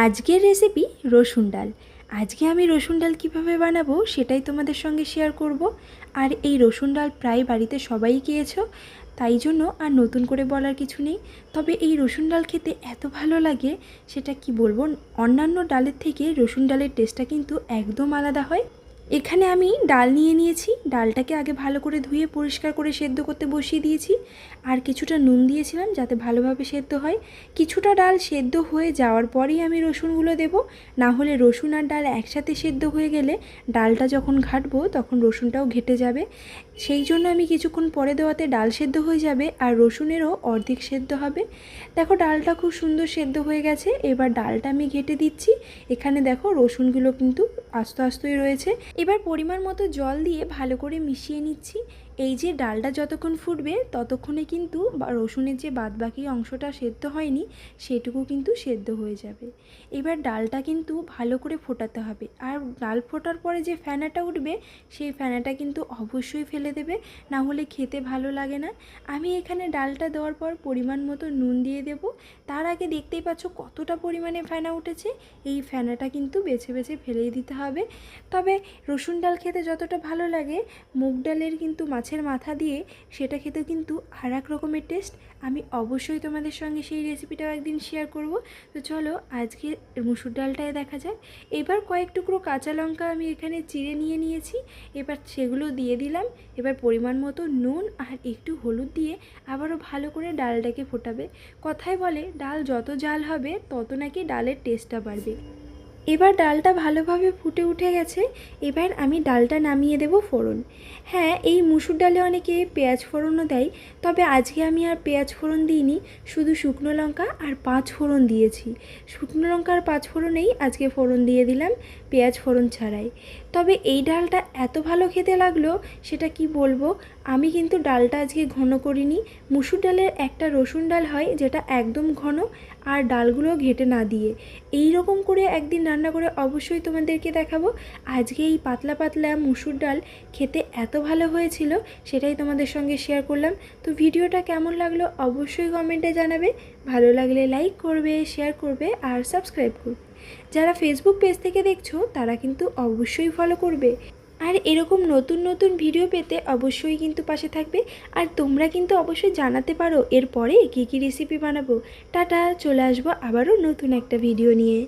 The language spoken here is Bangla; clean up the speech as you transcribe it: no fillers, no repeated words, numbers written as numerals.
আজকের রেসিপি রসুন ডাল। আজকে আমি রসুন ডাল কীভাবে বানাবো সেটাই তোমাদের সঙ্গে শেয়ার করব। আর এই রসুন ডাল প্রায় বাড়িতে সবাই খেয়েছো, তাই জন্য আর নতুন করে বলার কিছু নেই। তবে এই রসুন ডাল খেতে এত ভালো লাগে সেটা কি বলবো, অন্যান্য ডালের থেকে রসুন ডালের টেস্টটা কিন্তু একদম আলাদা হয়। এখানে আমি ডাল নিয়ে নিয়েছি, ডালটাকে আগে ভালো করে ধুয়ে পরিষ্কার করে সেদ্ধ করতে বসিয়ে দিয়েছি। আর কিছুটা নুন দিয়েছিলাম যাতে ভালোভাবে সেদ্ধ হয়। কিছুটা ডাল সেদ্ধ হয়ে যাওয়ার পরেই আমি রসুনগুলো দেব, না হলে রসুন আর ডাল একসাথে সেদ্ধ হয়ে গেলে ডালটা যখন ঘাটবো তখন রসুনটাও ঘেটে যাবে। সেই জন্য আমি কিছুক্ষণ পরে দেওয়াতে ডাল সেদ্ধ হয়ে যাবে আর রসুনেরও অর্ধেক সেদ্ধ হবে। দেখো ডালটা খুব সুন্দর সেদ্ধ হয়ে গেছে। এবার ডালটা আমি ঘেটে দিচ্ছি। এখানে দেখো রসুনগুলো কিন্তু আস্তে আস্তেই রয়েছে। এবার পরিমাণ মতো জল দিয়ে ভালো করে মিশিয়ে নিচ্ছি। এই যে ডালটা যতক্ষণ ফুটবে ততক্ষণে কিন্তু রসুনের যে বাদবাকি অংশটা সেদ্ধ হয়নি সেটুকু কিন্তু সেদ্ধ হয়ে যাবে। এবার ডালটা কিন্তু ভালো করে ফোটাতে হবে। আর ডাল ফোটার পরে যে ফেনাটা উঠবে সেই ফেনাটা কিন্তু অবশ্যই ফেলে দেবে, না হলে খেতে ভালো লাগে না। আমি এখানে ডালটা দেওয়ার পর পরিমাণ মতো নুন দিয়ে দেব। তার আগে দেখতেই পাচ্ছ কতটা পরিমাণে ফেনা উঠেছে। এই ফেনাটা কিন্তু বেছে বেছে ফেলেই দিতে হবে। তবে রসুন ডাল খেতে যতটা ভালো লাগে মুগ ডালের কিন্তু মাছের মাথা দিয়ে সেটা খেতে কিন্তু আর এক রকমের টেস্ট। আমি অবশ্যই তোমাদের সঙ্গে সেই রেসিপিটাও একদিন শেয়ার করব। তো চলো আজকে মুসুর ডালটায় দেখা যাক। এবার কয়েক টুকরো কাঁচা লঙ্কা আমি এখানে চিড়ে নিয়ে নিয়েছি, এবার সেগুলো দিয়ে দিলাম। এবার পরিমাণ মতো নুন আর একটু হলুদ দিয়ে আবারও ভালো করে ডালটাকে ফোটাবে। কথায় বলে ডাল যত জাল হবে তত নাকি ডালের টেস্টটা বাড়বে। এবার ডালটা ভালোভাবে ফুটে উঠে গেছে। এবার আমি ডালটা নামিয়ে দেব ফোড়ন। হ্যাঁ, এই মুসুর ডালে অনেকে পেঁয়াজ ফোড়নও দেয়, তবে আজকে আমি আর পেঁয়াজ ফোড়ন দিইনি, শুধু শুকনো লঙ্কা আর 5 ফোড়ন দিয়েছি। শুকনো লঙ্কা আর 5 ফোড়নেই আজকে ফোড়ন দিয়ে দিলাম, পেঁয়াজ ফোড়ন ছাড়াই। তবে এই ডালটা এত ভালো খেতে লাগলো সেটা কি বলবো। আমি কিন্তু ডালটা আজকে ঘন করিনি। মুসুর ডালের একটা রসুন ডাল হয় যেটা একদম ঘন আর ডালগুলো ঘেটে না দিয়ে, এই রকম করে একদিন রান্না করে অবশ্যই তোমাদেরকে দেখাবো। আজকে এই পাতলা পাতলা মুসুর ডাল খেতে এত ভালো হয়েছিল সেটাই তোমাদের সঙ্গে শেয়ার করলাম। তো ভিডিওটা কেমন লাগলো অবশ্যই কমেন্টে জানাবে। ভালো লাগলে লাইক করবে, শেয়ার করবে আর সাবস্ক্রাইব করবে। যারা ফেসবুক পেজ থেকে দেখছো তারা কিন্তু অবশ্যই ফলো করবে। আর এরকম নতুন নতুন ভিডিও পেতে অবশ্যই কিন্তু পাশে থাকবে। আর তোমরা কিন্তু অবশ্যই জানাতে পারো এরপরে কী কী রেসিপি বানাবো। টাটা, চলে আসবো আবারও নতুন একটা ভিডিও নিয়ে।